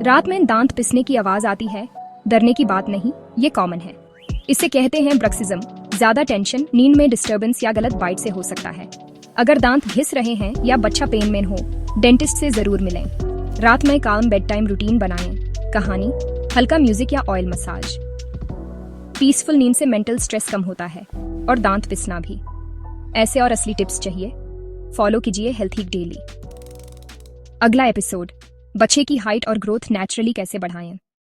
रात में दांत पिसने की आवाज आती है, डरने की बात नहीं, ये कॉमन है। इसे कहते हैं ब्रक्सिज्म। ज्यादा टेंशन, नींद में डिस्टर्बेंस या गलत बाइट से हो सकता है। अगर दांत घिस रहे हैं या बच्चा पेन में हो, डेंटिस्ट से जरूर मिलें। रात में काम बेड टाइम रूटीन बनाएं। कहानी, हल्का म्यूजिक या ऑयल मसाज। पीसफुल नींद से मेंटल स्ट्रेस कम होता है और दांत पिसना भी। ऐसे और असली टिप्स चाहिए? फॉलो कीजिए हेल्थी डेली। अगला एपिसोड, बच्चे की हाइट और ग्रोथ नेचुरली कैसे बढ़ाएं।